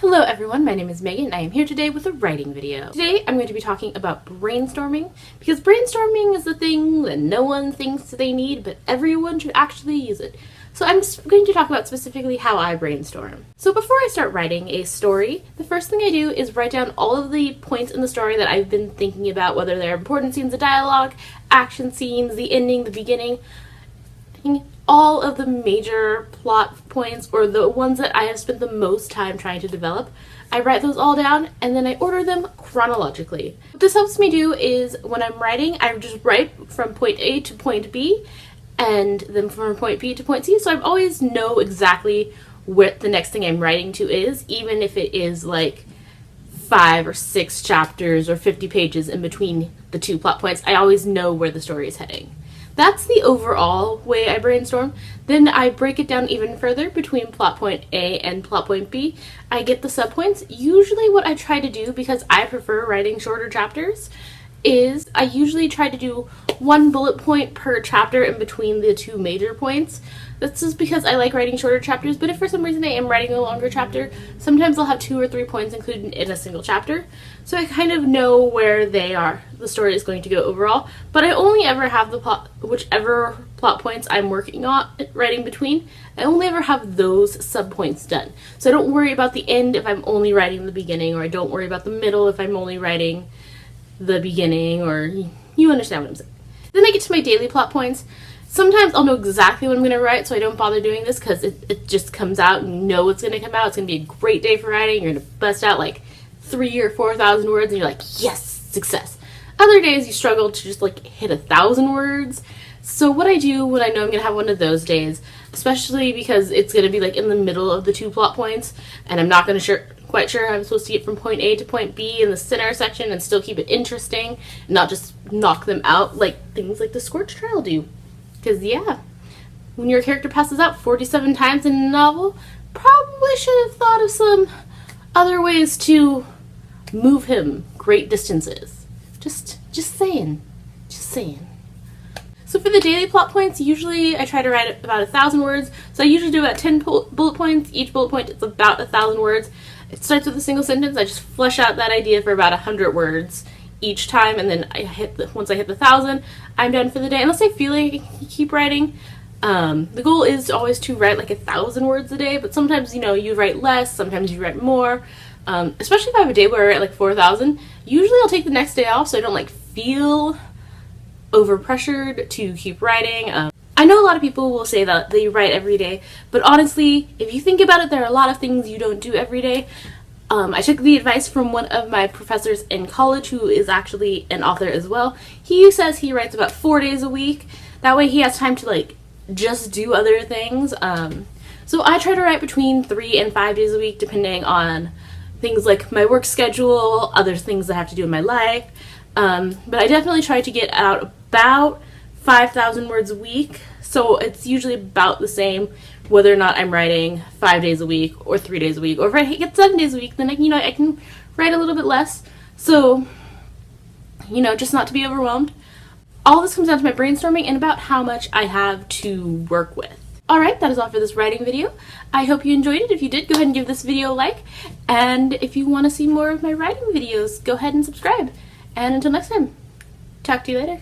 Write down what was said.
Hello everyone, my name is Megan and I am here today with a writing video. Today I'm going to be talking about brainstorming because brainstorming is the thing that no one thinks they need, but everyone should actually use it. So I'm going to talk about specifically how I brainstorm. So before I start writing a story, the first thing I do is write down all of the points in the story that I've been thinking about, whether they're important scenes of dialogue, action scenes, the ending, the beginning, all of the major plot points or the ones that I have spent the most time trying to develop. I write those all down and then I order them chronologically. What this helps me do is when I'm writing, I just write from point A to point B and then from point B to point C, so I always know exactly what the next thing I'm writing to is, even if it is like 5 or 6 chapters or 50 pages in between the two plot points. I always know where the story is heading. That's the overall way I brainstorm. Then I break it down even further between plot point A and plot point B. I get the subpoints. Usually what I try to do, because I prefer writing shorter chapters, is I usually try to do 1 bullet point per chapter in between the 2 major points. That's just because I like writing shorter chapters, but if for some reason I am writing a longer chapter, sometimes I'll have 2 or 3 points included in a single chapter. So I kind of know where the story is going to go overall, but I only ever have whichever plot points I'm working on, writing between, I only ever have those subpoints done. So I don't worry about the end if I'm only writing the beginning, or I don't worry about the middle if I'm only writing the beginning, or you understand what I'm saying. Then I get to my daily plot points. Sometimes I'll know exactly what I'm going to write, so I don't bother doing this because it just comes out and you know what's going to come out. It's going to be a great day for writing. You're going to bust out like 3,000 or 4,000 words and you're like, yes, success. Other days you struggle to just like hit 1,000 words. So what I do when I know I'm going to have one of those days, especially because it's going to be like in the middle of the 2 plot points and I'm not going to quite sure I'm supposed to get from point A to point B in the center section and still keep it interesting and not just knock them out like things like the Scorch Trial do. Because yeah, when your character passes out 47 times in a novel, probably should have thought of some other ways to move him great distances. Just saying. So for the daily plot points, usually I try to write about 1,000 words. So I usually do about 10 bullet points. Each bullet point is about 1,000 words. It starts with a single sentence. I just flesh out that idea for about 100 words each time, and then once I hit the 1,000, I'm done for the day. Unless I feel like I can keep writing. The goal is always to write like 1,000 words a day, but sometimes you write less, sometimes you write more. Especially if I have a day where I write like 4,000, usually I'll take the next day off so I don't like feel overpressured to keep writing. I know a lot of people will say that they write every day, but honestly, if you think about it, there are a lot of things you don't do every day. I took the advice from one of my professors in college who is actually an author as well. He says he writes about 4 days a week. That way he has time to like just do other things. So I try to write between 3 and 5 days a week depending on things like my work schedule, other things I have to do in my life. But I definitely try to get out about 5,000 words a week. So it's usually about the same whether or not I'm writing 5 days a week or 3 days a week. Or if I get 7 days a week, then I can write a little bit less. So, just not to be overwhelmed. All this comes down to my brainstorming and about how much I have to work with. Alright, that is all for this writing video. I hope you enjoyed it. If you did, go ahead and give this video a like. And if you want to see more of my writing videos, go ahead and subscribe. And until next time, talk to you later.